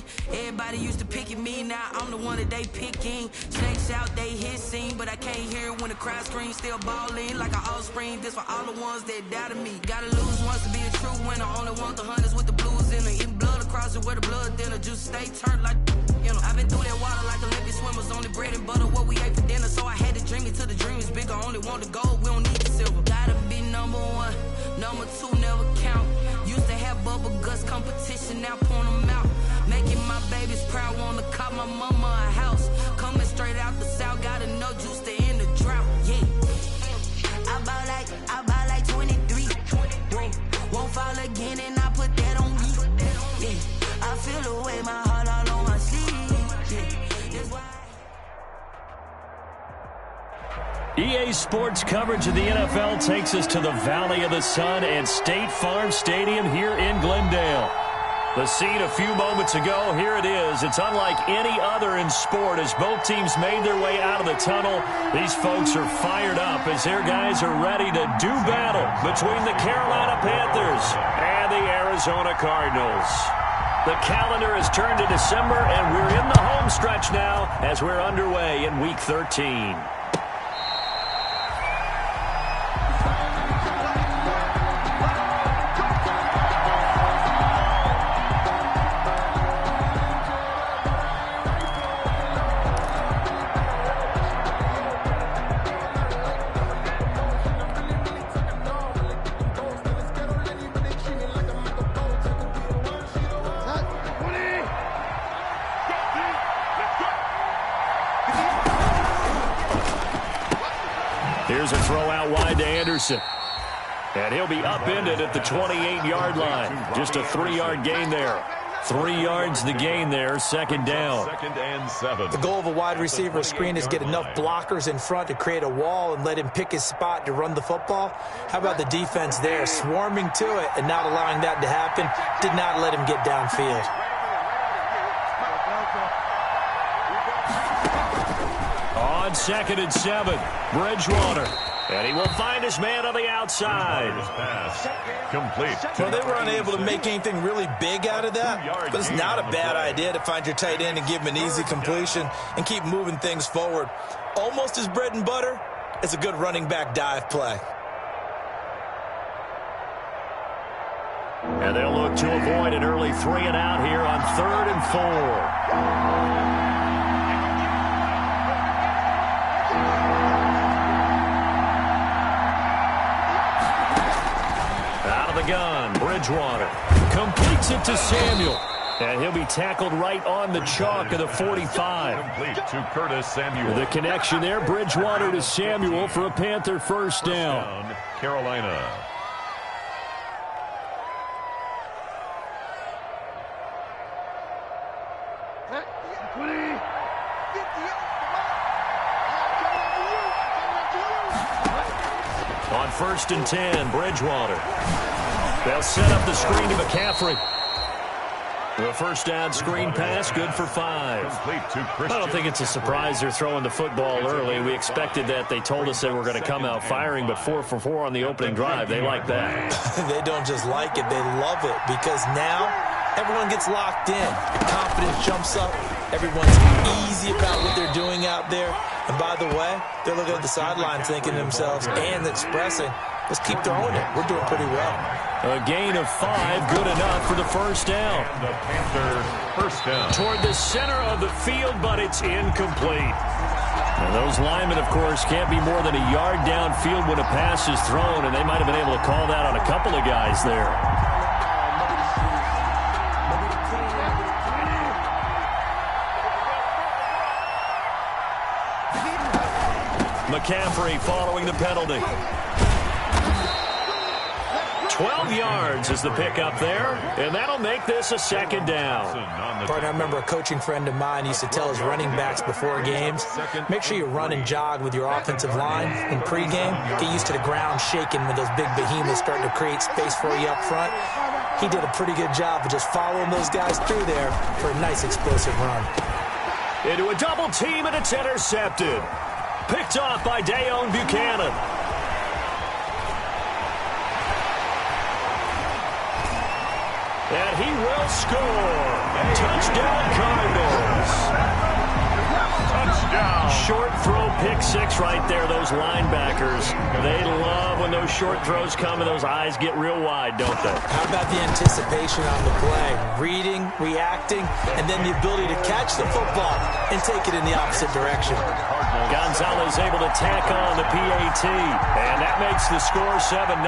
team. Everybody used to pick at me, now I'm the one that they picking. Snakes out, they hissing, but I can't hear it when the crowd screams. Still balling like an offspring. This for all the ones that doubted me. Gotta lose once to be a true winner. Only want the hunters with the blues in it. Eating blood across it where the blood thinner. Juice stay turned like, you know. I've been through that water like Olympic swimmers. Only bread and butter what we ate for dinner. So I had to dream it till the dream is bigger. Only want the gold, we don't need the silver. Gotta be number one, number two never count. Used to have bubble guts competition, now point them out. Making my babies proud, wanna cop my mama a house. Coming straight out the south, gotta know juice to end the drought. Yeah, I bought like 23. Won't fall again, and I put that on me. Yeah, I feel the way, my heart all on my sleeve. Yeah, that's why. EA Sports coverage of the NFL takes us to the Valley of the Sun and State Farm Stadium here in Glendale. The scene a few moments ago, here it is. It's unlike any other in sport as both teams made their way out of the tunnel. These folks are fired up as their guys are ready to do battle between the Carolina Panthers and the Arizona Cardinals. The calendar has turned to December, and we're in the home stretch now as we're underway in Week 13. Here's a throw out wide to Anderson. And he'll be upended at the 28-yard line. Just a 3-yard gain there. 3 yards the gain there, second down. 2nd and 7. The goal of a wide receiver screen is get enough blockers in front to create a wall and let him pick his spot to run the football. How about the defense there, swarming to it and not allowing that to happen? Did not let him get downfield. On 2nd and 7, Bridgewater. And he will find his man on the outside. Pass complete. Well, they were unable to make anything really big out of that, but it's not a bad idea to find your tight end and give him an easy completion and keep moving things forward. Almost his bread and butter. It's a good running back dive play. And they'll look to avoid an early 3 and out here on 3rd and 4. Gun, Bridgewater completes it to Samuel, and he'll be tackled right on the chalk of the 45. Complete to Curtis Samuel. The connection there, Bridgewater to Samuel for a Panther first down. Carolina. On 1st and 10, Bridgewater. They'll set up the screen to McCaffrey. The first down screen pass, good for 5. I don't think it's a surprise they're throwing the football early. We expected that. They told us they were going to come out firing, but 4 for 4 on the opening drive. They like that. They don't just like it, they love it, because now everyone gets locked in. The confidence jumps up. Everyone's easy about what they're doing out there. And by the way, they're looking at the sideline thinking to themselves and expressing, let's keep throwing it. We're doing pretty well. A gain of 5, good enough for the first down. And the Panther first down. Toward the center of the field, but it's incomplete. And those linemen, of course, can't be more than a yard downfield when a pass is thrown, and they might have been able to call that on a couple of guys there. McCaffrey following the penalty. 12 yards is the pickup there, and that'll make this a second down. Partner, I remember a coaching friend of mine used to tell his running backs before games, make sure you run and jog with your offensive line in pregame. Get used to the ground shaking when those big behemoths starting to create space for you up front. He did a pretty good job of just following those guys through there for a nice explosive run. Into a double team, and it's intercepted. Picked off by Dayon Buchanan. And he will score. Touchdown. short throw pick six right there, those linebackers. They love when those short throws come and those eyes get real wide, don't they? How about the anticipation on the play? Reading, reacting, and then the ability to catch the football and take it in the opposite direction. Gonzalez able to tack on the PAT, and that makes the score 7-0.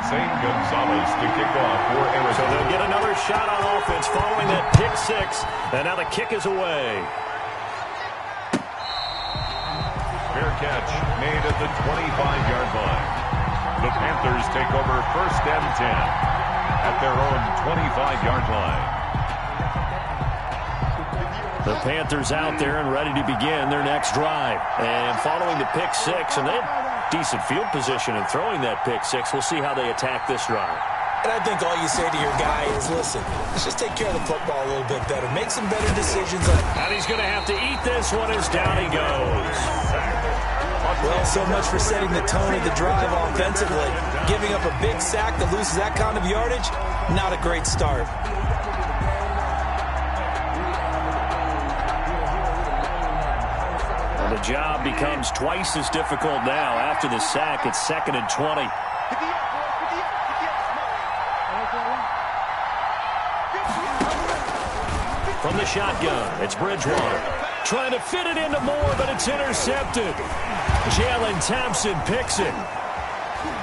St. Gonzalez to kick off for Arizona. So they'll get another shot on offense following that pick six, and now the kick is away. Fair catch made at the 25-yard line. The Panthers take over 1st and 10 at their own 25-yard line. The Panthers out there and ready to begin their next drive. And following the pick six, and they have decent field position in throwing that pick six. We'll see how they attack this drive. And I think all you say to your guy is, listen, let's just take care of the football a little bit better. Make some better decisions. And he's going to have to eat this one as down he goes. Well, so much for setting the tone of the drive offensively. Giving up a big sack that loses that kind of yardage, not a great start. The job becomes twice as difficult now. After the sack, it's 2nd and 20. From the shotgun, it's Bridgewater. Trying to fit it into Moore, but it's intercepted. Jalen Thompson picks it.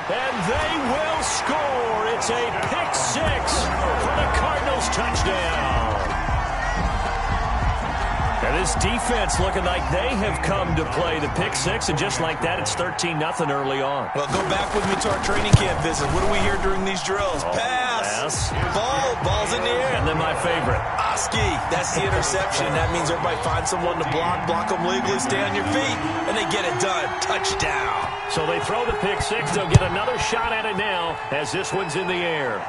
And they will score. It's a pick six for the Cardinals touchdown. And this defense looking like they have come to play the pick six, and just like that, it's 13-0 early on. Well, go back with me to our training camp visit. What do we hear during these drills? Pass. Ball's in the air. And then my favorite. Oski. That's the interception. That means everybody finds someone to block them legally, stay on your feet, and they get it done. Touchdown. So they throw the pick six. They'll get another shot at it now as this one's in the air.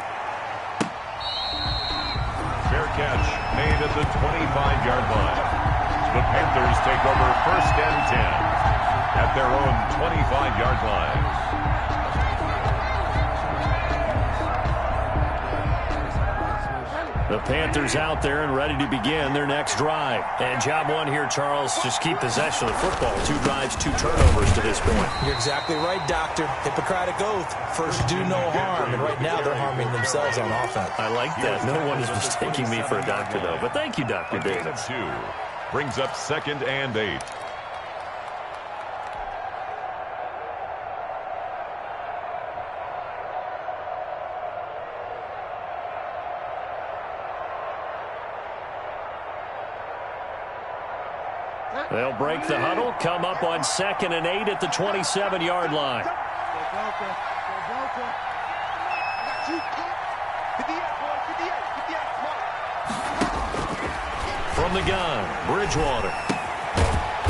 Fair catch made at the 25-yard line. The Panthers take over 1st and 10 at their own 25-yard line. The Panthers out there and ready to begin their next drive. And job one here, Charles, just keep possession of the football. 2 drives, 2 turnovers to this point. You're exactly right, Doctor. Hippocratic oath. First, do no harm. And right now, they're harming themselves on offense. I like that. No one is mistaking me for a doctor, though. But thank you, Dr. Gain David. of 2 brings up 2nd and 8. They'll break the huddle, come up on 2nd and 8 at the 27-yard line. From the gun, Bridgewater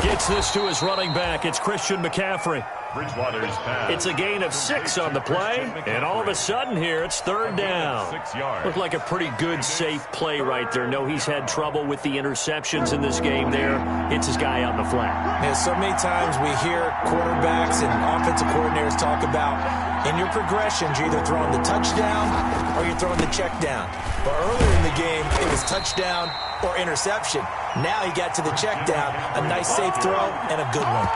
gets this to his running back. It's Christian McCaffrey. Bridgewater's pass. It's a gain of 6 on the play, and all of a sudden here, it's 3rd down. 6 yards. Looked like a pretty good, safe play right there. No, he's had trouble with the interceptions in this game there. Hits his guy out in the flat. Yeah, so many times we hear quarterbacks and offensive coordinators talk about in your progressions, you're either throwing the touchdown or you're throwing the check down. But earlier in the game, it was touchdown or interception. Now he got to the check down, a nice safe throw, and a good one.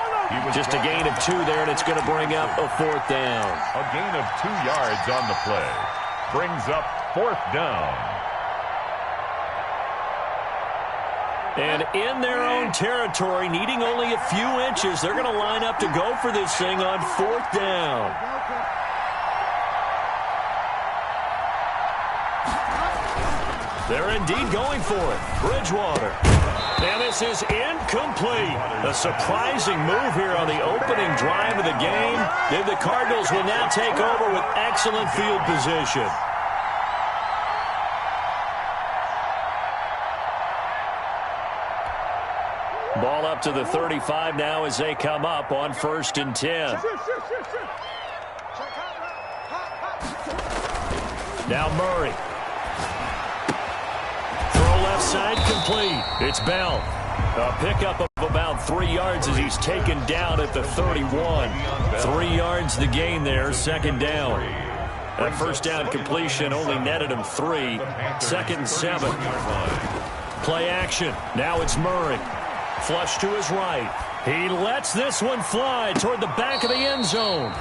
Just a gain of 2 there, and it's going to bring up a 4th down. A gain of 2 yards on the play. Brings up 4th down. And in their own territory, needing only a few inches, they're going to line up to go for this thing on 4th down. They're indeed going for it. Bridgewater. And this is incomplete. A surprising move here on the opening drive of the game. Then the Cardinals will now take over with excellent field position. Ball up to the 35 now as they come up on 1st and 10. Now Murray. Left side complete. It's Bell. A pickup of about 3 yards as he's taken down at the 31. 3 yards the gain there, 2nd down. That 1st down completion only netted him 3. 2nd and 7. Play action. Now it's Murray. Flush to his right. He lets this one fly toward the back of the end zone.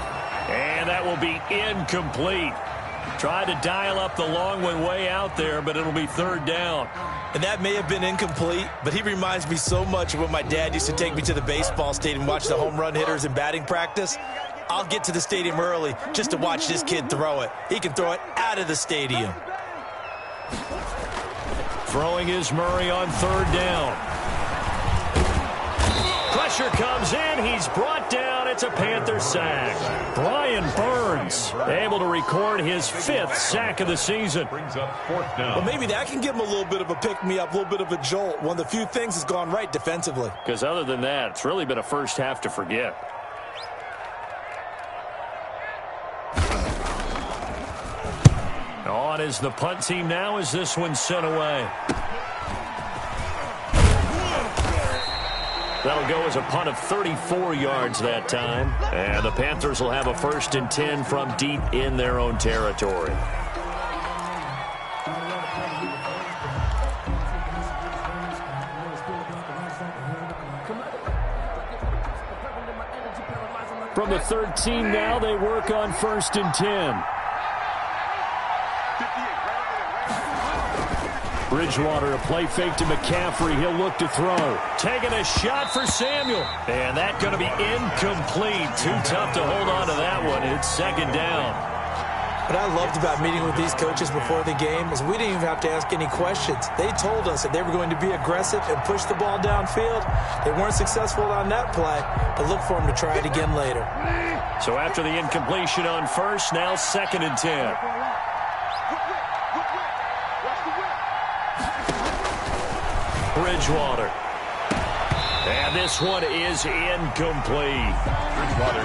And that will be incomplete. Tried to dial up the long one way out there, but it'll be third down. And that may have been incomplete, but he reminds me so much of when my dad used to take me to the baseball stadium and watch the home run hitters in batting practice. I'll get to the stadium early just to watch this kid throw it. He can throw it out of the stadium. Throwing is Murray on third down. Pressure comes in. He's brought down. It's a Panther sack. Brian Burns able to record his 5th sack of the season. Brings up fourth down. Well, maybe that can give him a little bit of a pick-me-up, a little bit of a jolt. One of the few things that's gone right defensively. Because other than that, it's really been a first half to forget. On is the punt team now as this one's sent away. That'll go as a punt of 34 yards that time. And the Panthers will have a 1st and 10 from deep in their own territory. From the 13 now, they work on 1st and 10. Bridgewater, a play fake to McCaffrey. He'll look to throw. Taking a shot for Samuel. And that's going to be incomplete. Too tough to hold on to that one. It's 2nd down. What I loved about meeting with these coaches before the game is we didn't even have to ask any questions. They told us that they were going to be aggressive and push the ball downfield. They weren't successful on that play, but look for them to try it again later. So after the incompletion on 1st, now 2nd and 10. Bridgewater. And this one is incomplete.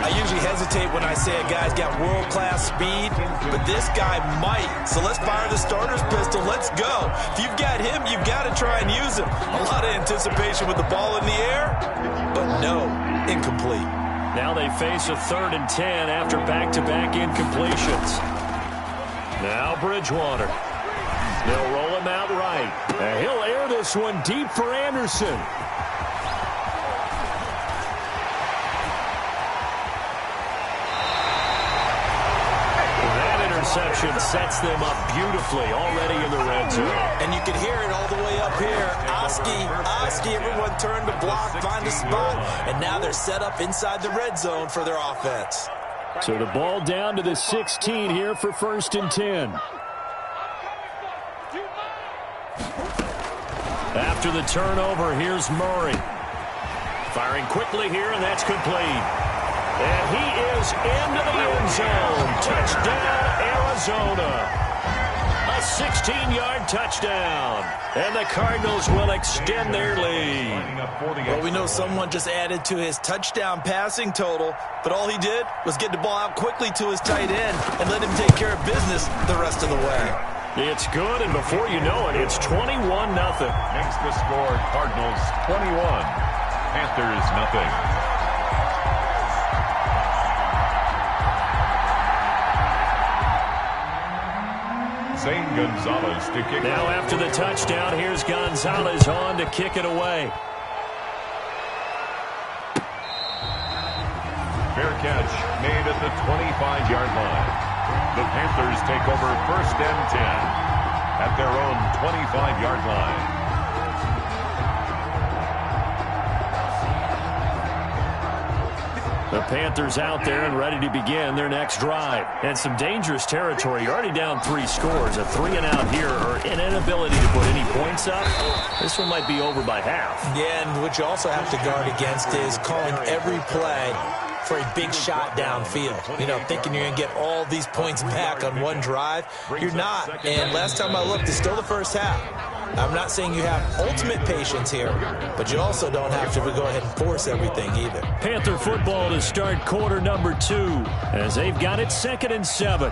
I usually hesitate when I say a guy's got world-class speed, but this guy might. So let's fire the starter's pistol. Let's go. If you've got him, you've got to try and use him. A lot of anticipation with the ball in the air, but no, incomplete. Now they face a 3rd and 10 after back-to-back incompletions. Now Bridgewater. They'll roll him out right. And he'll air this one deep for Anderson. That interception sets them up beautifully already in the red zone. And you can hear it all the way up here. Oski, everyone turned to block, find a spot, and now they're set up inside the red zone for their offense. So the ball down to the 16 here for 1st and 10. After the turnover, here's Murray. Firing quickly here, and that's complete. And he is into the end zone. Touchdown, Arizona. A 16-yard touchdown. And the Cardinals will extend their lead. Well, we know someone just added to his touchdown passing total, but all he did was get the ball out quickly to his tight end and let him take care of business the rest of the way. It's good, and before you know it, it's 21-0. Makes the score Cardinals 21, Panthers nothing. Zane Gonzalez to kick. Now after the touchdown, here's Gonzalez on to kick it away. Fair catch made at the 25-yard line. The Panthers take over 1st and 10 at their own 25-yard line. The Panthers out there and ready to begin their next drive. And some dangerous territory. You're already down 3 scores. A 3-and-out here or an inability to put any points up. This one might be over by half. Yeah, and what you also have to guard against is calling every play for a big shot downfield. You know, thinking you're going to get all these points back on one drive. You're not. And last time I looked, it's still the first half. I'm not saying you have ultimate patience here, but you also don't have to go ahead and force everything either. Panther football to start quarter number 2 as they've got it 2nd and 7.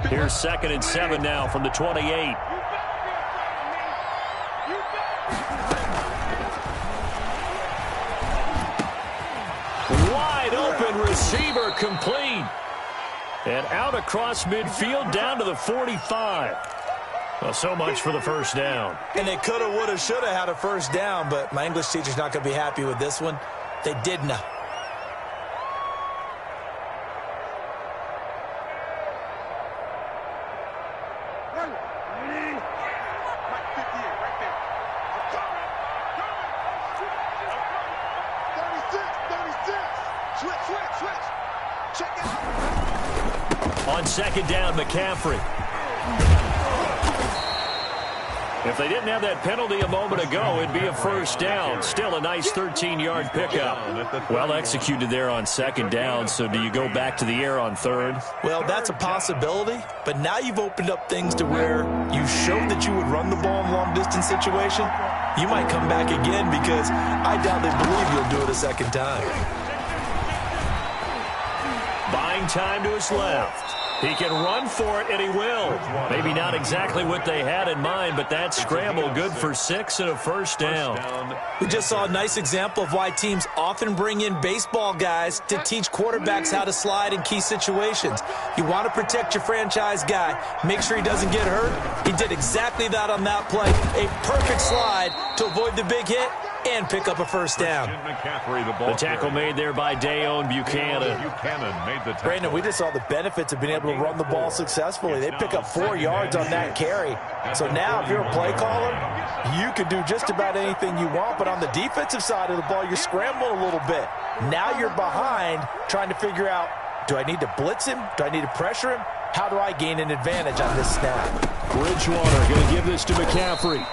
Here's 2nd and 7 now from the 28. Wide open receiver complete. And out across midfield down to the 45. Well, so much for the first down. And they coulda, woulda, shoulda had a first down, but my English teacher's not going to be happy with this one. They didn't. On second down, McCaffrey. If they didn't have that penalty a moment ago, it'd be a first down. Still a nice 13-yard pickup. Well executed there on second down, so do you go back to the air on third? Well, that's a possibility, but now you've opened up things to where you showed that you would run the ball in long-distance situation. You might come back again because I doubt they believe you'll do it a second time. Buying time to his left. He can run for it, and he will. Maybe not exactly what they had in mind, but that scramble good for 6 and a first down. We just saw a nice example of why teams often bring in baseball guys to teach quarterbacks how to slide in key situations. You want to protect your franchise guy. Make sure he doesn't get hurt. He did exactly that on that play. A perfect slide to avoid the big hit and pick up a first down. The tackle made there by Dayon Buchanan. Brandon, we just saw the benefits of being able to run the ball successfully. They pick up 4 yards on that carry. So now if you're a play caller, you can do just about anything you want. But on the defensive side of the ball, you're scrambling a little bit. Now you're behind trying to figure out, do I need to blitz him? Do I need to pressure him? How do I gain an advantage on this snap? Bridgewater going to give this to McCaffrey.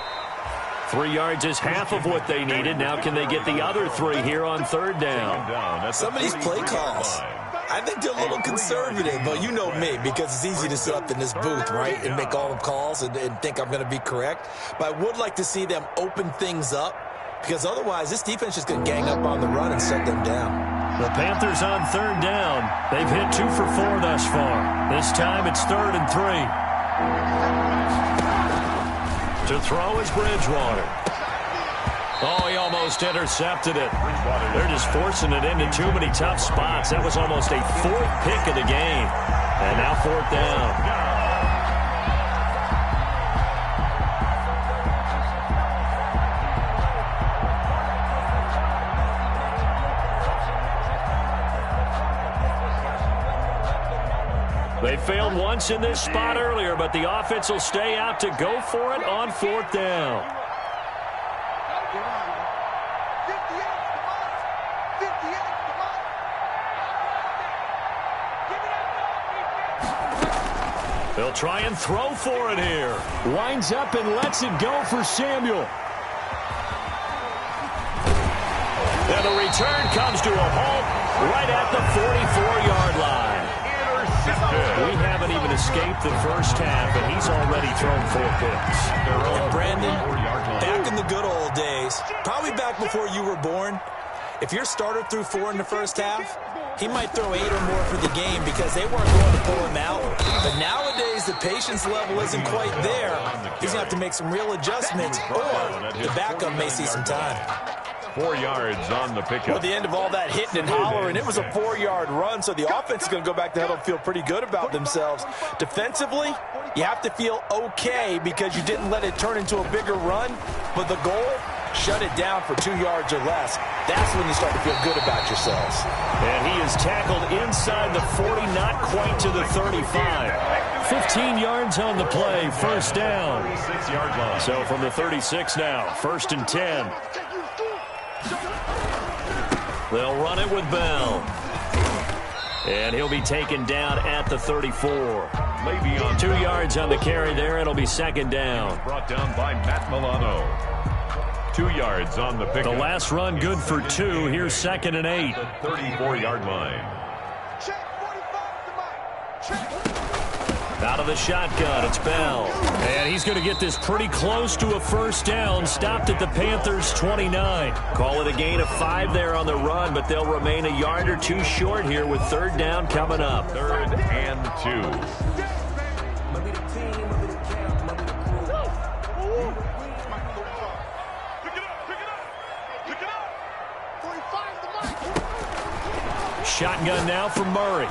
3 yards is half of what they needed. Now can they get the other 3 here on third down? Some of these play calls, I think they're a little conservative, but you know me, because it's easy to sit up in this booth, right, and make all the calls and think I'm going to be correct. But I would like to see them open things up, because otherwise this defense is going to gang up on the run and shut them down. The Panthers on third down. They've hit 2 for 4 thus far. This time it's 3rd and 3. To throw is Bridgewater. Oh, he almost intercepted it. They're just forcing it into too many tough spots. That was almost a 4th pick of the game. And now 4th down. They failed once in this spot earlier, but the offense will stay out to go for it on 4th down. They'll try and throw for it here. Winds up and lets it go for Samuel. And the return comes to a halt right at the 44-yard line. We haven't even escaped the first half, and he's already thrown 4 picks. And Brandon, back in the good old days, probably back before you were born, if your starter threw 4 in the first half, he might throw 8 or more for the game because they weren't going to pull him out. But nowadays, the patience level isn't quite there. He's going to have to make some real adjustments, or the backup may see some time. 4 yards on the pickup. Well, the end of all that hitting and hollering, it was a 4-yard run, so the offense is going to go back to huddle and feel pretty good about themselves. Defensively, you have to feel okay because you didn't let it turn into a bigger run, but the goal, shut it down for 2 yards or less. That's when you start to feel good about yourselves. And he is tackled inside the 40, not quite to the 35. 15 yards on the play, first down. 36-yard line. So from the 36 now, 1st and 10. They'll run it with Bell. And he'll be taken down at the 34. 2 yards on the carry there. It'll be 2nd down. Brought down by Matt Milano. 2 yards on the pickup. The last run good for 2. Here's 2nd and 8. 34-yard line. Out of the shotgun, it's Bell. And he's going to get this pretty close to a first down. Stopped at the Panthers' 29. Call it a gain of 5 there on the run, but they'll remain a yard or 2 short here with 3rd down coming up. 3rd and 2. Shotgun now for Murray.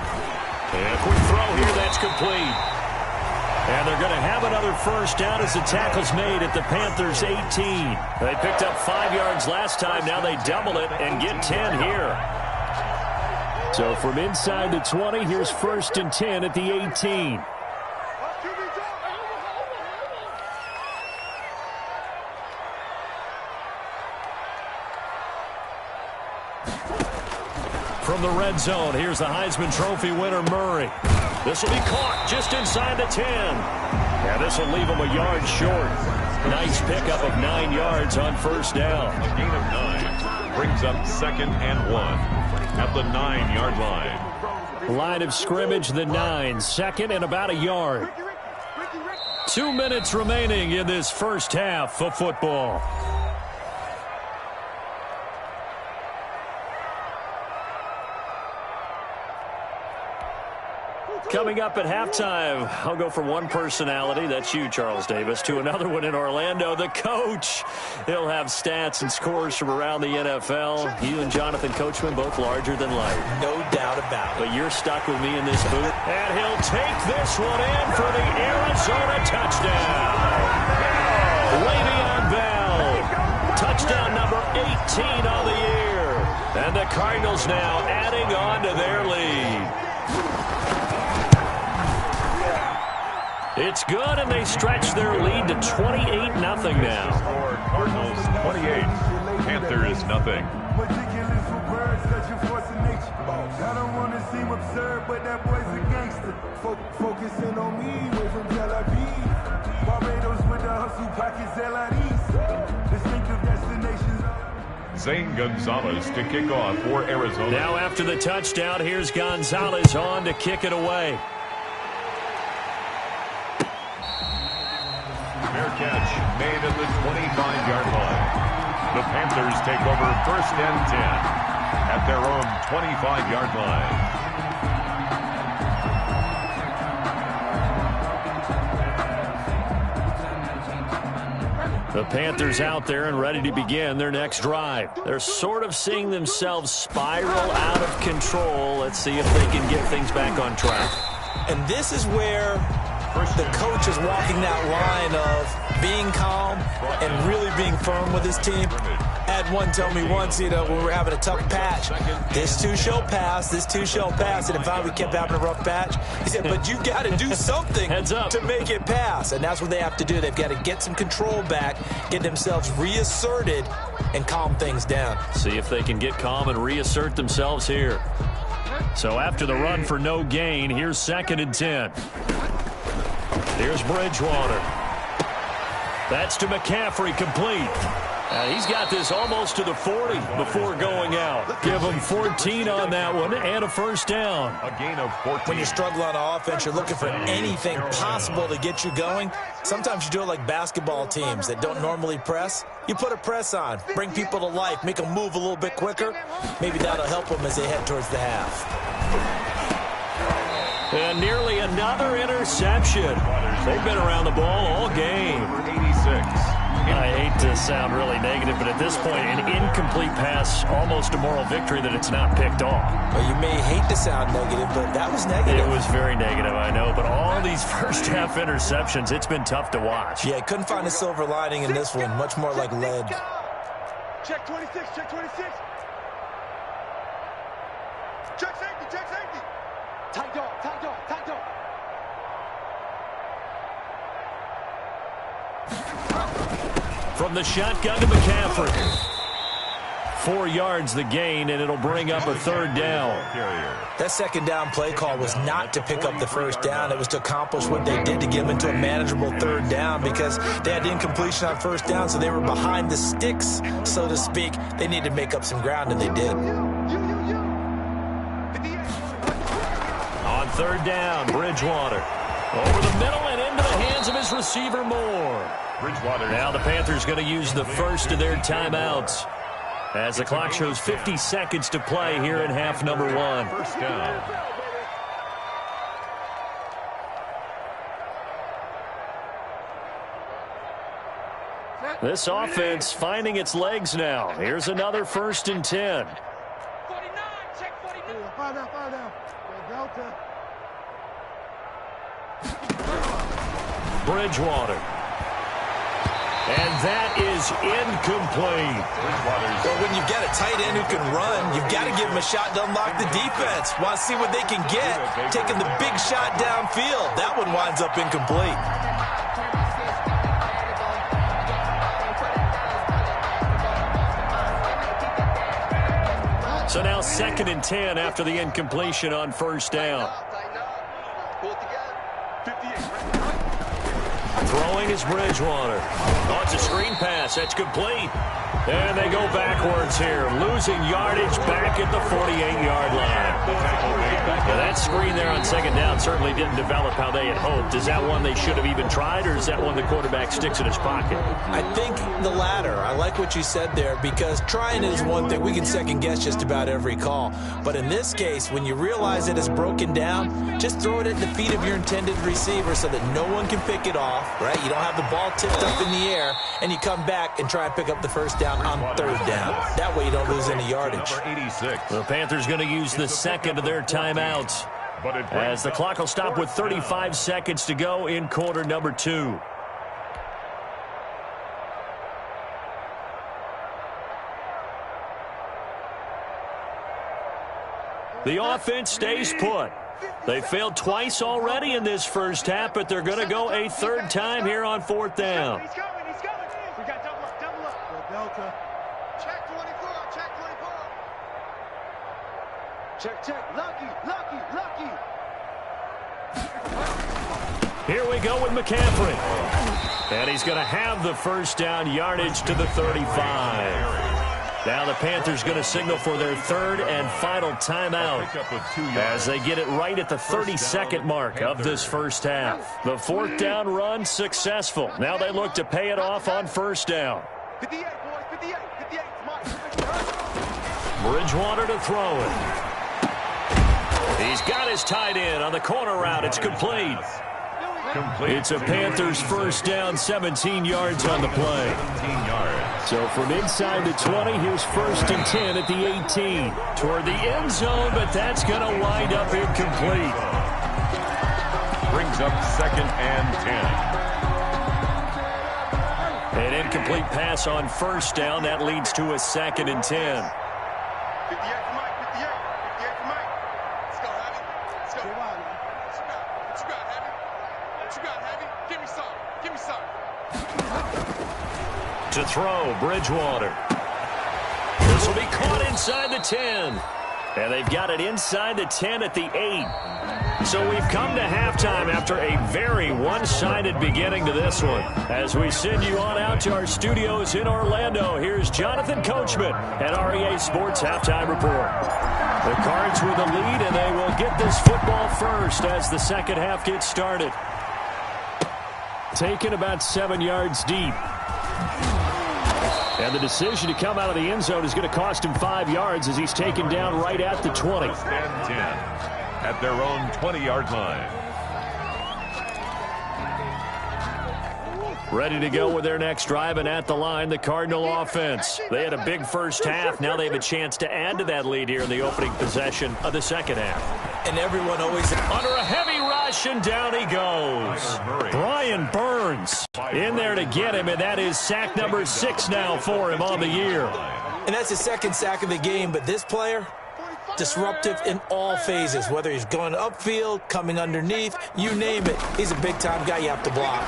And a quick throw here, that's complete. And they're going to have another first down as the tackle's made at the Panthers' 18. They picked up 5 yards last time. Now they double it and get 10 here. So from inside the 20, here's 1st and 10 at the 18. From the red zone, here's the Heisman Trophy winner, Murray. This will be caught just inside the 10. Yeah, this will leave him a yard short. Nice pickup of 9 yards on first down. A gain of 9 brings up 2nd and 1 at the 9-yard line. Line of scrimmage, the 9. 2nd and about a yard. 2 minutes remaining in this first half of football. Coming up at halftime, I'll go from one personality, that's you, Charles Davis, to another one in Orlando, the coach. He'll have stats and scores from around the NFL. You and Jonathan Coachman, both larger than life. No doubt about it. But you're stuck with me in this booth. And he'll take this one in for the Arizona touchdown. Le'Veon Bell, touchdown number 18 on the year. And the Cardinals now adding on to their lead. It's good, and they stretch their lead to 28-0 now. Cardinals 28, Panthers nothing. I don't want to seem absurd, but that boy's a gangster. Focusing on me, way from Tel Aviv. Barbados with the hustle pockets, LIDs. Distinctive destinations. Zane Gonzalez to kick off for Arizona. Now after the touchdown, here's Gonzalez on to kick it away. Fair catch made at the 25-yard line. The Panthers take over 1st and 10 at their own 25-yard line. The Panthers out there and ready to begin their next drive. They're sort of seeing themselves spiral out of control. Let's see if they can get things back on track. And this is where the coach is walking that line of being calm and really being firm with his team. I had one tell me once, when we were having a tough patch, this too shall pass, this too shall pass. And if we kept having a rough patch, he said, but you got to do something to make it pass. And that's what they have to do. They've got to get some control back, get themselves reasserted, and calm things down. See if they can get calm and reassert themselves here. So after the run for no gain, here's 2nd and 10. Here's Bridgewater. That's to McCaffrey, complete. He's got this almost to the 40 before going out. Give him 14 on that one and a first down. A gain of 14. When you struggle on offense, you're looking for anything possible to get you going. Sometimes you do it like basketball teams that don't normally press. You put a press on, bring people to life, make them move a little bit quicker. Maybe that'll help them as they head towards the half. And nearly another interception. They've been around the ball all game. 86. I hate to sound really negative, but at this point, an incomplete pass, almost a moral victory that it's not picked off. Well, you may hate to sound negative, but that was negative. It was very negative, I know. But all these first-half interceptions, it's been tough to watch. Yeah, couldn't find a silver lining in this one. Much more like lead. Check 26, check 26. Check safety, check safety. Tight dog, tight dog, tight dog. From the shotgun to McCaffrey. 4 yards the gain, and it'll bring up a 3rd down. That 2nd down play call was not to pick up the 1st down. It was to accomplish what they did to get them into a manageable 3rd down because they had incompletion on 1st down, so they were behind the sticks, so to speak. They needed to make up some ground, and they did. On 3rd down, Bridgewater. Over the middle and into the hands of his receiver, Moore. Bridgewater. Now the Panthers going to use the first of their timeouts as the clock shows 50 seconds to play here in half number 1. First down. This offense finding its legs now. Here's another 1st and 10. 49, check 49. Fire down. Delta. Bridgewater. And that is incomplete. Well, when you've got a tight end who can run, you've got to give him a shot to unlock the defense. Want to see what they can get, taking the big shot downfield. That one winds up incomplete. So now 2nd and 10 after the incompletion on first down. Throwing is Bridgewater. Oh, it's a screen pass. That's complete. And they go backwards here, losing yardage back at the 48-yard line. Now, that screen there on 2nd down certainly didn't develop how they had hoped. Is that one they should have even tried, or is that one the quarterback sticks in his pocket? I think the latter. I like what you said there, because trying it is one thing. We can second-guess just about every call. But in this case, when you realize it is broken down, just throw it at the feet of your intended receiver so that no one can pick it off, right? You don't have the ball tipped up in the air, and you come back and try and pick up the first down on 3rd down. That way you don't lose any yardage. The Panthers going to use the second of their timeouts as the clock will stop with 35 seconds to go in quarter number 2. The offense stays put. They failed twice already in this first half, but they're going to go a 3rd time here on 4th down. He's coming. We got double up. Delta. Check 24. Check. Lucky. Here we go with McCaffrey. And he's going to have the first down yardage to the 35. Now the Panthers going to signal for their 3rd and final timeout as they get it right at the 32nd mark of this first half. The 4th down run successful. Now they look to pay it off on first down. 58, boys. 58. Bridgewater to throw it. He's got his tight end on the corner route. It's complete. It's a Panthers first down, 17 yards on the play. So from inside the 20, here's 1st and 10 at the 18. Toward the end zone, but that's going to wind up incomplete. Brings up 2nd and 10. An incomplete pass on first down. That leads to a 2nd and 10. 58 for Mike. 58 for Mike. Let's go, Heavy. Let's go. What you got, Heavy? Give me some. To throw, Bridgewater. This will be caught inside the 10. And they've got it inside the 10 at the 8. So we've come to halftime after a very one-sided beginning to this one. As we send you on out to our studios in Orlando, here's Jonathan Coachman at REA Sports Halftime Report. The Cards with the lead, and they will get this football first as the second half gets started. Taken about 7 yards deep. And the decision to come out of the end zone is going to cost him 5 yards as he's taken down right at the 20. 1st and 10 at their own 20-yard line. Ready to go with their next drive, and at the line, the Cardinal offense. They had a big first half. Now they have a chance to add to that lead here in the opening possession of the second half. And everyone always under a heavy rush, and down he goes. Brian Burns in there to get him, and that is sack number 6 now for him on the year. And that's his 2nd sack of the game, but this player, disruptive in all phases, whether he's going upfield, coming underneath, you name it. He's a big-time guy you have to block.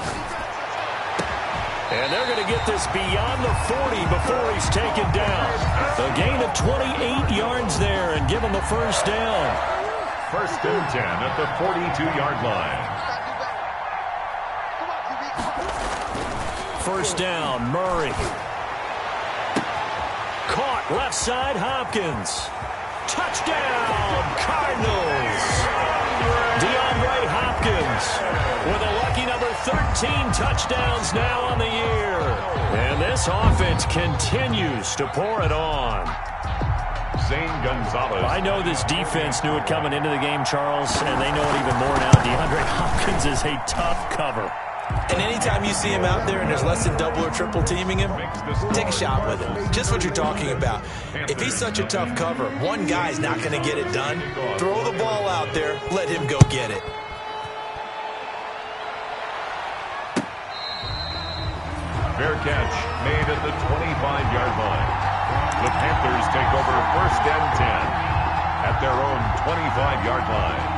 And they're going to get this beyond the 40 before he's taken down. A gain of 28 yards there and give him the first down. 1st and 10 at the 42-yard line. First down, Murray. Caught left side, Hopkins. Touchdown, Cardinals. DeAndre Hopkins with a lucky number 13 touchdowns now on the year. And this offense continues to pour it on. Zane Gonzalez. I know this defense knew it coming into the game, Charles, and they know it even more now. DeAndre Hopkins is a tough cover. And anytime you see him out there and there's less than double or triple teaming him, take a shot with him. Just what you're talking about. If he's such a tough cover, one guy's not going to get it done. Throw the ball out there, let him go get it. Fair catch made at the 25-yard line. The Panthers take over 1st and 10 at their own 25-yard line.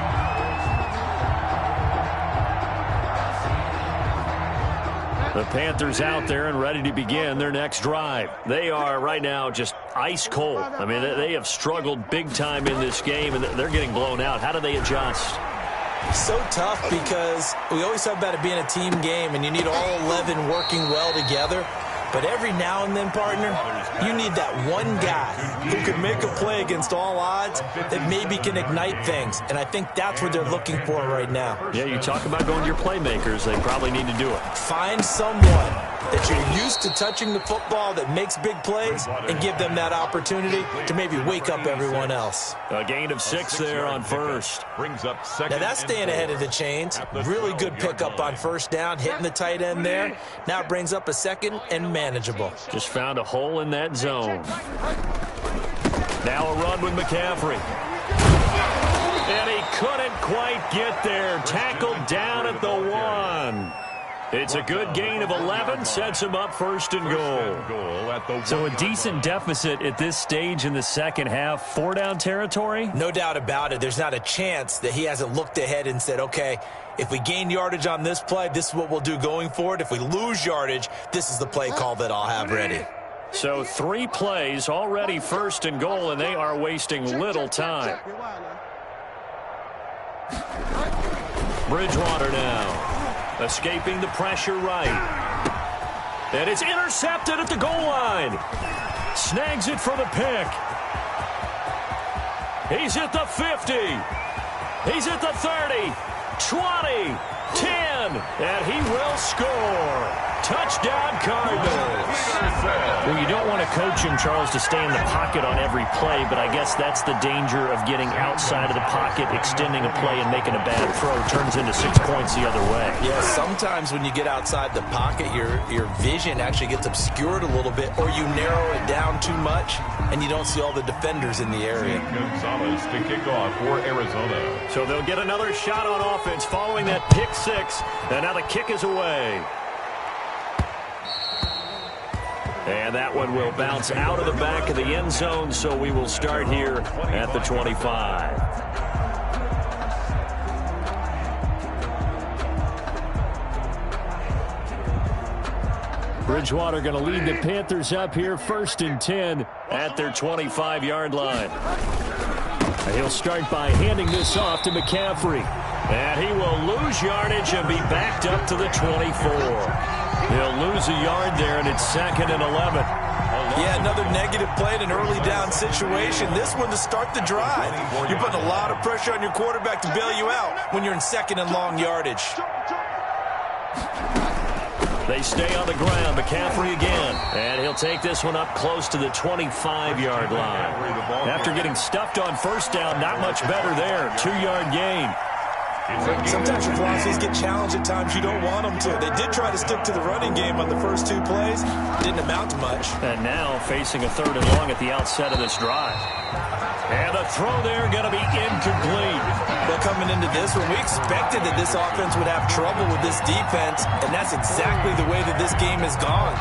The Panthers out there and ready to begin their next drive. They are right now just ice cold. I mean, they have struggled big time in this game, and they're getting blown out. How do they adjust? So tough because we always talk about it being a team game, and you need all 11 working well together. But every now and then, partner, you need that one guy who can make a play against all odds that maybe can ignite things. And I think that's what they're looking for right now. Yeah, you talk about going to your playmakers. They probably need to do it. Find someone that you're used to touching the football that makes big plays and give them that opportunity to maybe wake up everyone else. A gain of 6 there on first. Brings up second. Now that's staying ahead of the chains. Really good pickup on first down, hitting the tight end there. Now it brings up a second and manageable. Just found a hole in that zone. Now a run with McCaffrey. And he couldn't quite get there. Tackled down at the 1. It's a good gain of 11, sets him up 1st and goal. So a decent deficit at this stage in the second half. 4-down territory? No doubt about it. There's not a chance that he hasn't looked ahead and said, okay, if we gain yardage on this play, this is what we'll do going forward. If we lose yardage, this is the play call that I'll have ready. So 3 plays already 1st and goal, and they are wasting little time. Bridgewater now. Escaping the pressure right. And it's intercepted at the goal line. Snags it for the pick. He's at the 50. He's at the 30. 20. 10. And he will score. Touchdown, Cardinals. Well, you don't want to coach him, Charles, to stay in the pocket on every play, but I guess that's the danger of getting outside of the pocket, extending a play, and making a bad throw. Turns into 6 points the other way. Yeah, sometimes when you get outside the pocket, your vision actually gets obscured a little bit, or you narrow it down too much, and you don't see all the defenders in the area. Gonzalez to kick off for Arizona. So they'll get another shot on offense following that pick 6, and now the kick is away. And that one will bounce out of the back of the end zone, so we will start here at the 25. Bridgewater going to lead the Panthers up here 1st and 10 at their 25-yard line. He'll start by handing this off to McCaffrey. And he will lose yardage and be backed up to the 24. He'll lose a yard there, and it's 2nd and 11. Yeah, another negative play in an early down situation. This one to start the drive. You're putting a lot of pressure on your quarterback to bail you out when you're in 2nd and long yardage. They stay on the ground. McCaffrey again. And he'll take this one up close to the 25-yard line. After getting stuffed on 1st down, not much better there. 2-yard gain. Sometimes your philosophies get challenged at times you don't want them to. They did try to stick to the running game on the first 2 plays. Didn't amount to much. And now facing a 3rd and long at the outset of this drive. And the throw there going to be incomplete. Well, coming into this one, we expected that this offense would have trouble with this defense, and that's exactly the way that this game has gone.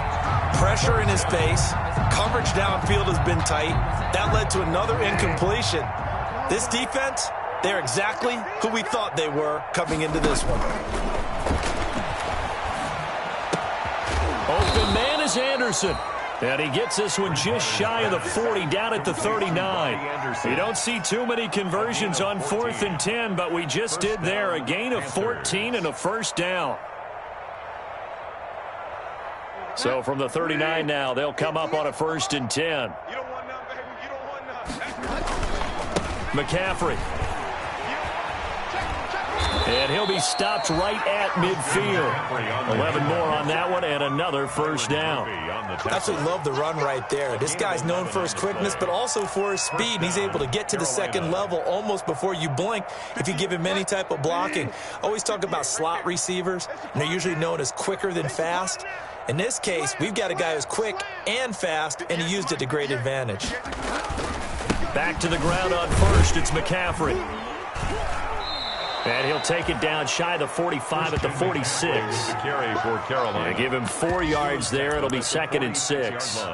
Pressure in his face. Coverage downfield has been tight. That led to another incompletion. This defense, they're exactly who we thought they were coming into this one. Open man is Anderson. And he gets this one just shy of the 40, down at the 39. You don't see too many conversions on 4th and 10, but we just did there. A gain of 14 and a 1st down. So from the 39 now, they'll come up on a 1st and 10. You don't want none, baby. You don't want none. McCaffrey. And he'll be stopped right at midfield. 11 more on that one and another 1st down. Absolutely love the run right there. This guy's known for his quickness, but also for his speed. And he's able to get to the 2nd level almost before you blink if you give him any type of blocking. Always talk about slot receivers, and they're usually known as quicker than fast. In this case, we've got a guy who's quick and fast, and he used it to great advantage. Back to the ground on 1st, it's McCaffrey. And he'll take it down shy of the 45 at the 46. Carry for Carolina. And give him 4 yards there. It'll be 2nd and 6.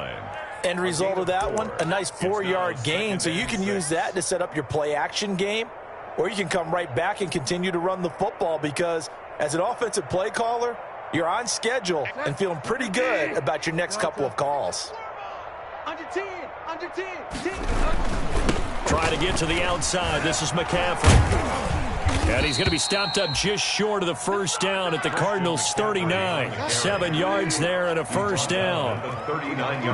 End result of that one, a nice 4-yard gain, so you can use that to set up your play-action game, or you can come right back and continue to run the football because as an offensive play caller, you're on schedule and feeling pretty good about your next couple of calls. Under 10, under 10, 10. Trying to get to the outside. This is McCaffrey. And he's going to be stopped up just short of the first down at the Cardinals' 39. 7 yards there and a first down.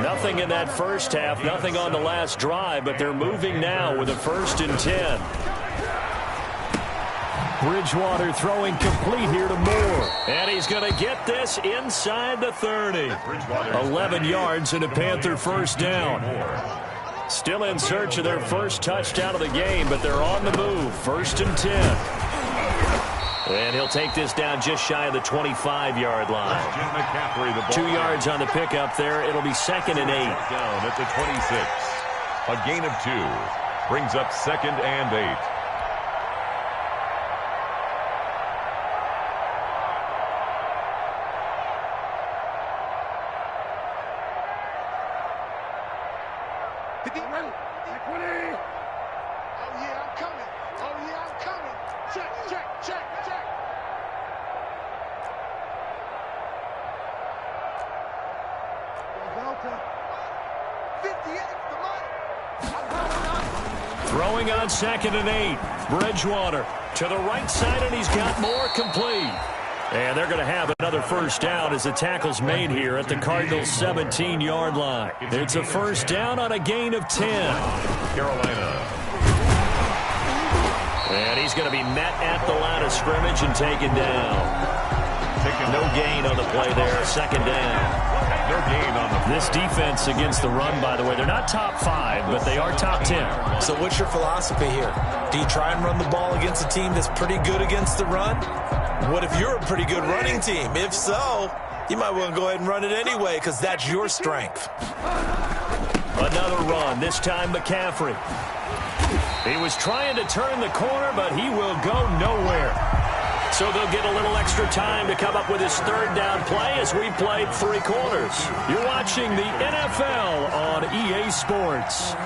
Nothing in that first half, nothing on the last drive, but they're moving now with a 1st and 10. Bridgewater throwing complete here to Moore. And he's going to get this inside the 30. 11 yards and a Panther first down. Still in search of their first touchdown of the game, but they're on the move. 1st and 10. And he'll take this down just shy of the 25-yard line. 2 yards on the pickup there. It'll be 2nd and 8. Down at the 26. A gain of 2. Brings up 2nd and 8. Throwing on 2nd and 8. Bridgewater to the right side, and he's got more complete. And they're going to have another first down as the tackle's made here at the Cardinals' 17-yard line. It's a first down on a gain of 10. Carolina. And he's going to be met at the line of scrimmage and taken down. No gain on the play there. 2nd down. No gain on the This defense against the run, by the way, they're not top 5, but they are top 10. So what's your philosophy here? Do you try and run the ball against a team that's pretty good against the run? What if you're a pretty good running team? If so, you might want to go ahead and run it anyway because that's your strength. Another run, this time McCaffrey. He was trying to turn the corner, but he will go nowhere. So they'll get a little extra time to come up with his 3rd down play as we played 3 quarters. You're watching the NFL on EA Sports.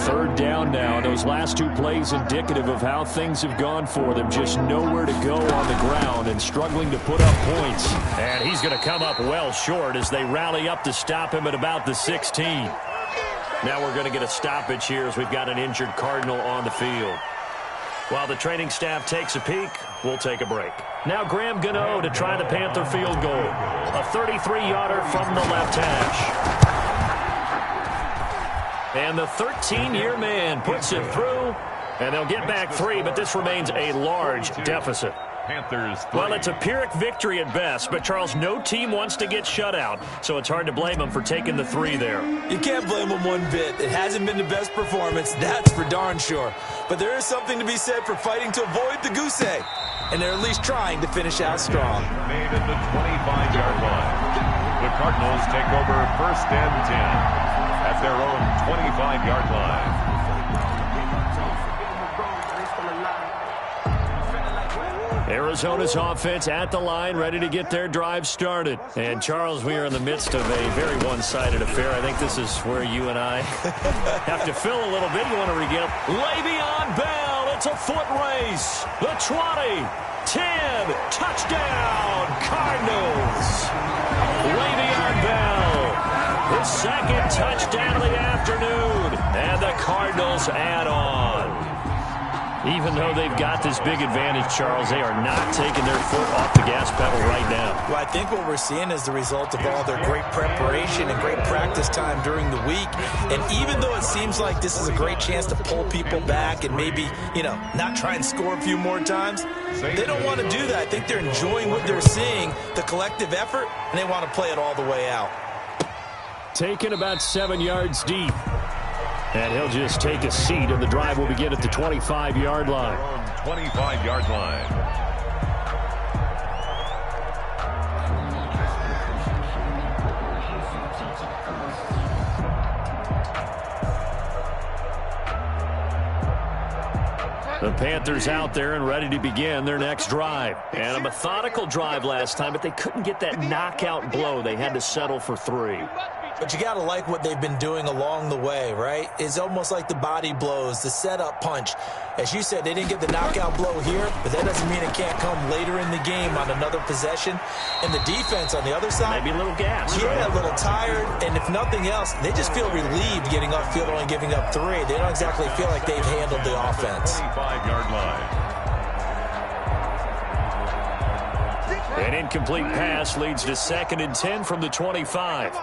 Third down now. Those last 2 plays indicative of how things have gone for them. Just nowhere to go on the ground and struggling to put up points. And he's going to come up well short as they rally up to stop him at about the 16. Now we're going to get a stoppage here as we've got an injured Cardinal on the field. While the training staff takes a peek, we'll take a break. Now Graham Gano to try the Panther field goal. A 33-yarder from the left hash. And the 13-year man puts it through, and they'll get back 3, but this remains a large deficit. Panthers 3. Well, it's a Pyrrhic victory at best, but, Charles, no team wants to get shut out, so it's hard to blame them for taking the 3 there. You can't blame them one bit. It hasn't been the best performance, that's for darn sure. But there is something to be said for fighting to avoid the goose egg, and they're at least trying to finish out strong. Made at the 25-yard line. The Cardinals take over 1st and 10. At their own 25-yard line. Arizona's offense at the line, ready to get their drive started. And, Charles, we are in the midst of a very one-sided affair. I think this is where you and I have to fill a little bit. You want to regale. Le'Veon Bell, it's a foot race. The 20, 10, touchdown, Cardinals. Le'Veon Bell. His 2nd touchdown of the afternoon, and the Cardinals add on. Even though they've got this big advantage, Charles, they are not taking their foot off the gas pedal right now. Well, I think what we're seeing is the result of all their great preparation and great practice time during the week. And even though it seems like this is a great chance to pull people back and maybe, not try and score a few more times, they don't want to do that. I think they're enjoying what they're seeing, the collective effort, and they want to play it all the way out. Taken about 7 yards deep. And he'll just take a seat, and the drive will begin at the 25-yard line. 25-yard line. The Panthers out there and ready to begin their next drive. And a methodical drive last time, but they couldn't get that knockout blow. They had to settle for 3. But you got to like what they've been doing along the way, right? It's almost like the body blows, the setup punch. As you said, they didn't get the knockout blow here, but that doesn't mean it can't come later in the game on another possession. And the defense on the other side, maybe a little gas. Yeah, a little tired. And if nothing else, they just feel relieved getting upfield, only giving up 3. They don't exactly feel like they've handled the offense. 25-yard line. An incomplete pass leads to 2nd and 10 from the 25.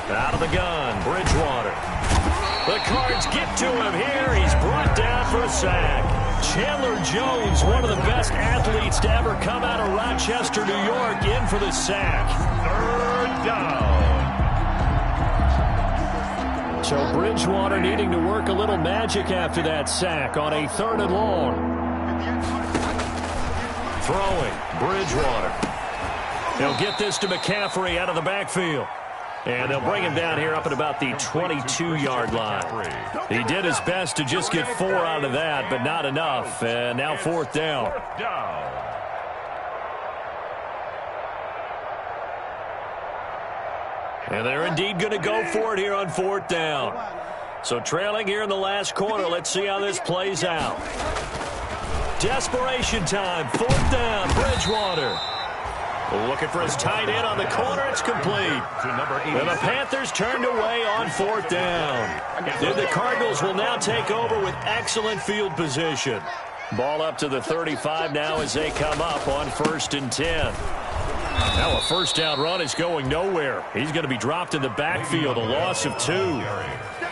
Out of the gun, Bridgewater. The Cards get to him here. He's brought down for a sack. Chandler Jones, one of the best athletes to ever come out of Rochester, New York, in for the sack. 3rd down. So Bridgewater needing to work a little magic after that sack on a 3rd and long. Throwing, Bridgewater. He'll get this to McCaffrey out of the backfield. And they'll bring him down here up at about the 22-yard line. He did his best to just get 4 out of that, but not enough. And now 4th down. And they're indeed going to go for it here on 4th down. So trailing here in the last quarter. Let's see how this plays out. Desperation time. 4th down. Bridgewater. Looking for his tight end on the corner. It's complete. And the Panthers turned away on 4th down. And the Cardinals will now take over with excellent field position. Ball up to the 35 now as they come up on 1st and 10. Now a 1st down run is going nowhere. He's going to be dropped in the backfield, a loss of 2.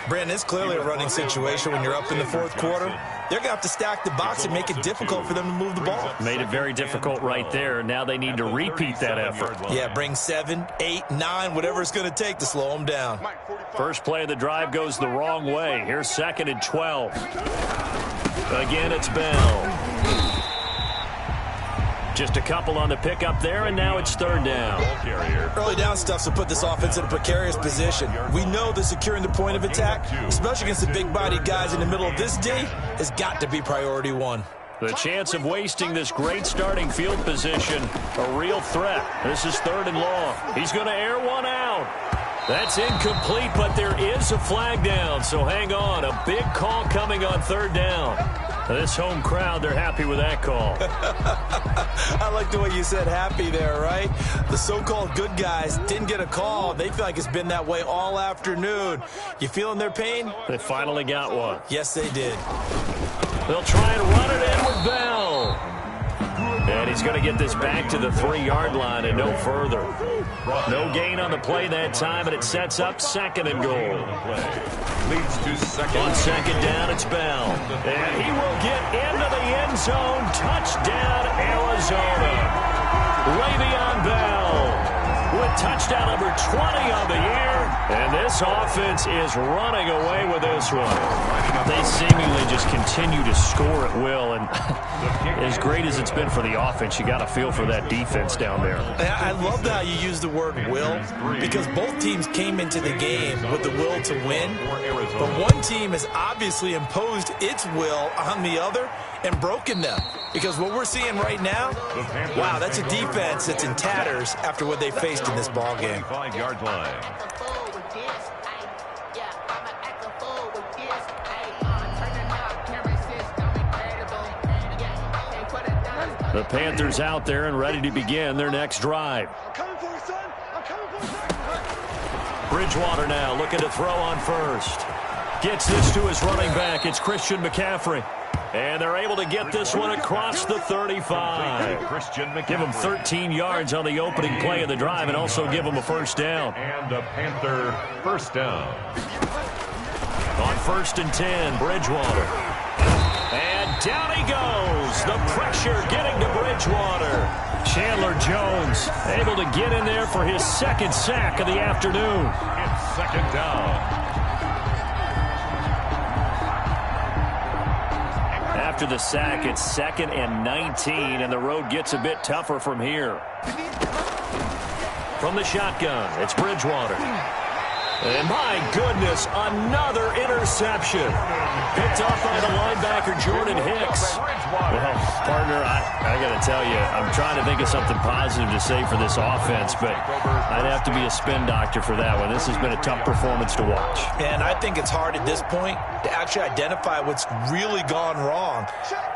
Brandon, it's clearly a running situation when you're up in the 4th quarter. They're going to have to stack the box and make it difficult for them to move the ball. Made it very difficult right there. Now they need to repeat that effort. Yeah, bring 7, 8, 9, whatever it's going to take to slow them down. First play of the drive goes the wrong way. Here's 2nd and 12. Again, it's Bell. Just a couple on the pickup there, and now it's 3rd down. Early down stuff to put this offense in a precarious position. We know that securing the point of attack, especially against the big-bodied guys in the middle of this D, has got to be priority 1. The chance of wasting this great starting field position, a real threat. This is 3rd and long. He's going to air one out. That's incomplete, but there is a flag down, so hang on. A big call coming on 3rd down. This home crowd, they're happy with that call. I like the way you said happy there, right? The so-called good guys didn't get a call. They feel like it's been that way all afternoon. You feeling their pain? They finally got one. Yes, they did. They'll try and run it in with Bell. And he's going to get this back to the 3-yard line and no further. No gain on the play that time, and it sets up 2nd and goal. Leads to 2nd. On 2nd down, it's Bell. And he will get into the end zone. Touchdown, Arizona. Le'Veon Bell with touchdown number 20 on the year. And this offense is running away with this one. They seemingly just continue to score at will. And as great as it's been for the offense, you got to feel for that defense down there. I love how you use the word will, because both teams came into the game with the will to win. But one team has obviously imposed its will on the other and broken them. Because what we're seeing right now, wow, that's a defense that's in tatters after what they faced in this ball game. 5-yard line. The Panthers out there and ready to begin their next drive. Bridgewater now looking to throw on 1st. Gets this to his running back. It's Christian McCaffrey. And they're able to get this one across the 35. Give him 13 yards on the opening play of the drive and also give him a 1st down. And a Panther 1st down. On 1st and 10, Bridgewater. And down he goes. The pressure getting to Bridgewater. Chandler Jones able to get in there for his 2nd sack of the afternoon. It's 2nd down. after the sack. It's 2nd and 19, and the road gets a bit tougher from here. From the shotgun, it's Bridgewater. And my goodness, another interception. Picked up by the linebacker, Jordan Hicks. Well, partner, I got to tell you, I'm trying to think of something positive to say for this offense, but I'd have to be a spin doctor for that one. This has been a tough performance to watch. And I think it's hard at this point to actually identify what's really gone wrong.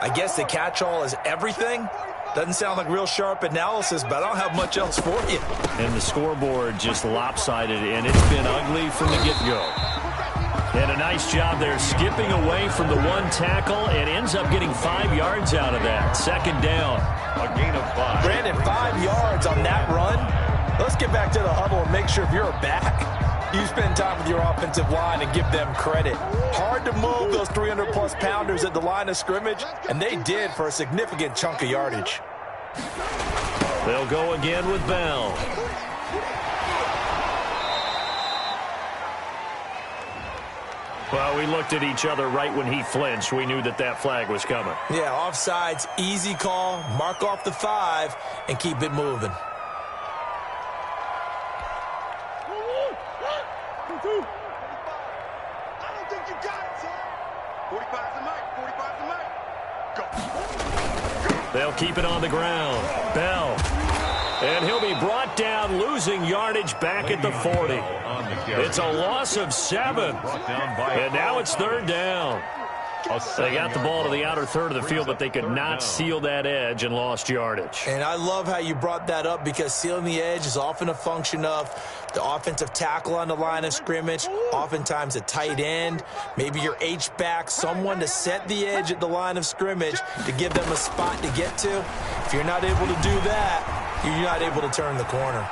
I guess the catch-all is everything. Doesn't sound like real sharp analysis, but I don't have much else for you. And the scoreboard just lopsided, and it's been ugly from the get-go. And a nice job there skipping away from the one tackle and ends up getting 5 yards out of that. 2nd down. A gain of 5. Brandon, 5 yards on that run. Let's get back to the huddle and make sure if you're a back, you spend time with your offensive line and give them credit. Hard to move those 300-plus pounders at the line of scrimmage, and they did for a significant chunk of yardage. They'll go again with Bell. Well, we looked at each other right when he flinched. We knew that that flag was coming. Yeah, offsides, easy call, mark off the 5, and keep it moving. I don't think you got it, son. 45's the mic. 45's the mic. Go. They'll keep it on the ground. Bell. And he'll be brought down, losing yardage back at the 40. It's a loss of 7. And now it's 3rd down. They got the ball to the outer third of the field, but they could not seal that edge and lost yardage. And I love how you brought that up, because sealing the edge is often a function of the offensive tackle on the line of scrimmage, oftentimes a tight end, maybe your H-back, someone to set the edge at the line of scrimmage to give them a spot to get to. If you're not able to do that, you're not able to turn the corner.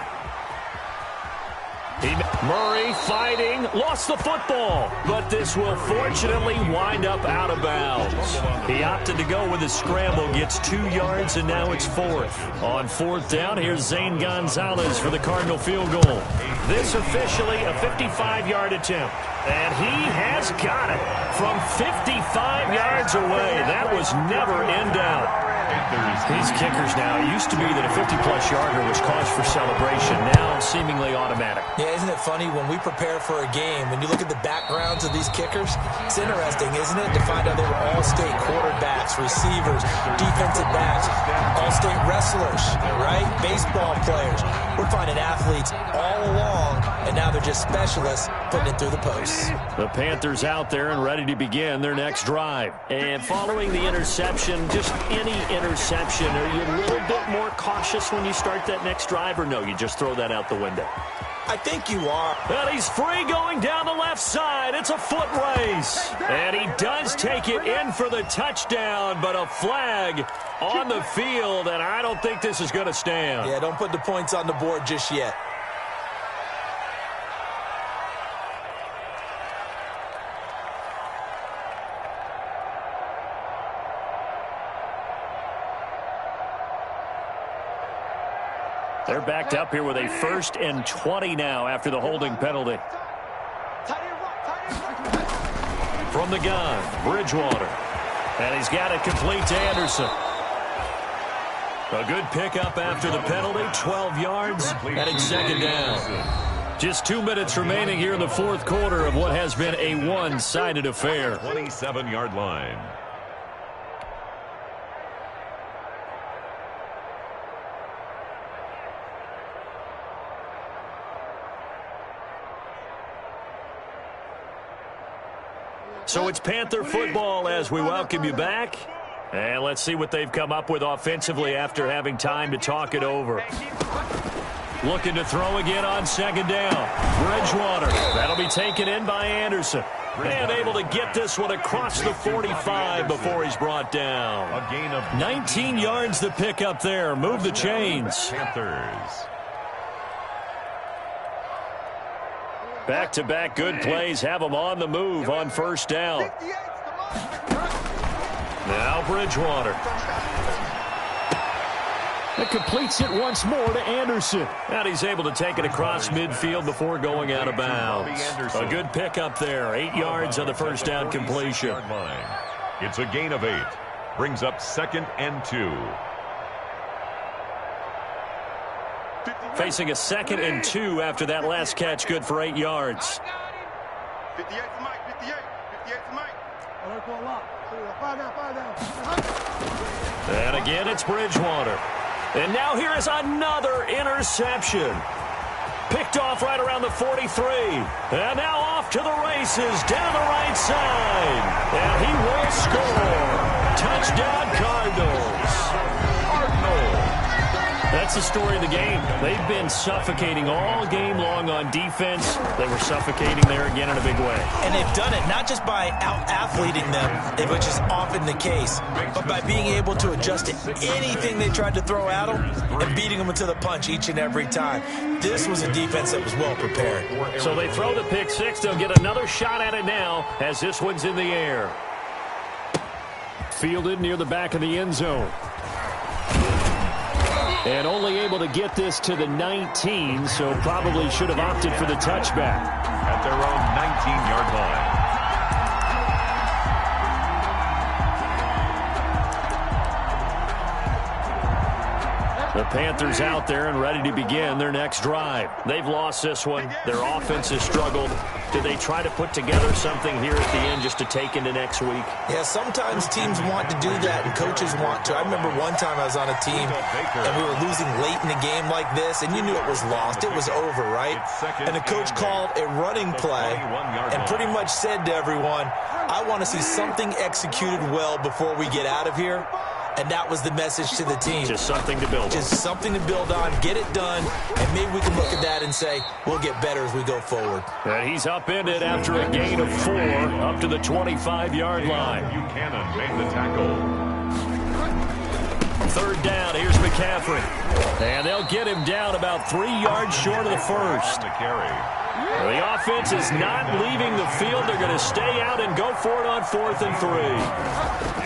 Murray fighting, lost the football, but this will fortunately wind up out of bounds. He opted to go with a scramble, gets 2 yards, and now it's 4th. On 4th down, here's Zane Gonzalez for the Cardinal field goal. This officially a 55-yard attempt, and he has got it from 55 yards away. That was never in doubt. These kickers now, it used to be that a 50-plus yarder was cause for celebration, now seemingly automatic. Yeah, isn't it funny when we prepare for a game, when you look at the backgrounds of these kickers, it's interesting, isn't it, to find out they were all-state quarterbacks, receivers, defensive backs, all-state wrestlers, right? Baseball players. We're finding athletes all along, and now they're just specialists putting it through the posts. The Panthers out there and ready to begin their next drive. And following the interception, just any interception, are you a little bit more cautious when you start that next drive, or no, you just throw that out the window? I think you are. And he's free going down the left side. It's a foot race. And he does take it in for the touchdown, but a flag on the field, and I don't think this is going to stand. Yeah, don't put the points on the board just yet. They're backed up here with a 1st and 20 now after the holding penalty. From the gun, Bridgewater. And he's got it complete to Anderson. A good pickup after the penalty, 12 yards, and it's 2nd down. Just 2 minutes remaining here in the 4th quarter of what has been a one-sided affair. 27-yard line. So it's Panther football as we welcome you back. And let's see what they've come up with offensively after having time to talk it over. Looking to throw again on 2nd down. Bridgewater. That'll be taken in by Anderson. And able to get this one across the 45 before he's brought down. A gain of 19 yards to pick up there. Move the chains. Panthers. Back-to-back good plays have them on the move on 1st down. Now Bridgewater. It completes it once more to Anderson. And he's able to take it across midfield before going out of bounds. A good pickup there. 8 yards on the 1st down completion. It's a gain of 8. Brings up 2nd and 2. Facing a 2nd and 2 after that last catch, good for 8 yards. 58 to Mike, 58. 58 to Mike. And again, it's Bridgewater. And now here is another interception. Picked off right around the 43. And now off to the races down the right side. And he will score. Touchdown, Cardinals. That's the story of the game. They've been suffocating all game long on defense. They were suffocating there again in a big way. And they've done it not just by out-athleting them, which is often the case, but by being able to adjust to anything they tried to throw at them and beating them to the punch each and every time. This was a defense that was well prepared. So they throw the pick six. They'll get another shot at it now as this one's in the air. Fielded near the back of the end zone. And only able to get this to the 19, so probably should have opted for the touchback. At their own 19-yard line. The Panthers out there and ready to begin their next drive. They've lost this one. Their offense has struggled. Did they try to put together something here at the end just to take into next week? Yeah, sometimes teams want to do that and coaches want to. I remember one time I was on a team and we were losing late in a game like this, and you knew it was lost. It was over, right? And the coach called a running play and pretty much said to everyone, I want to see something executed well before we get out of here. And that was the message to the team. Just something to build on. Just something to build on, get it done, and maybe we can look at that and say, we'll get better as we go forward. And he's upended after a gain of 4 up to the 25-yard line. Buchanan made the tackle. 3rd down, here's McCaffrey. And they'll get him down about 3 yards short of the first. The carry. The offense is not leaving the field. They're going to stay out and go for it on 4th and 3.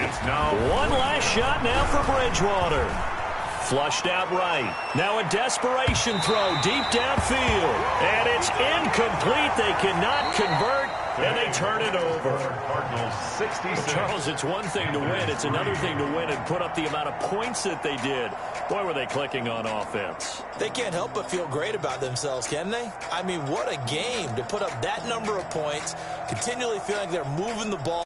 It's now one last shot now for Bridgewater. Flushed out right. Now a desperation throw deep downfield. And it's incomplete. They cannot convert, and they turn it over. Cardinals 66. Charles, it's one thing to win. It's another thing to win and put up the amount of points that they did. Boy, were they clicking on offense. They can't help but feel great about themselves, can they? I mean, what a game to put up that number of points, continually feeling like they're moving the ball.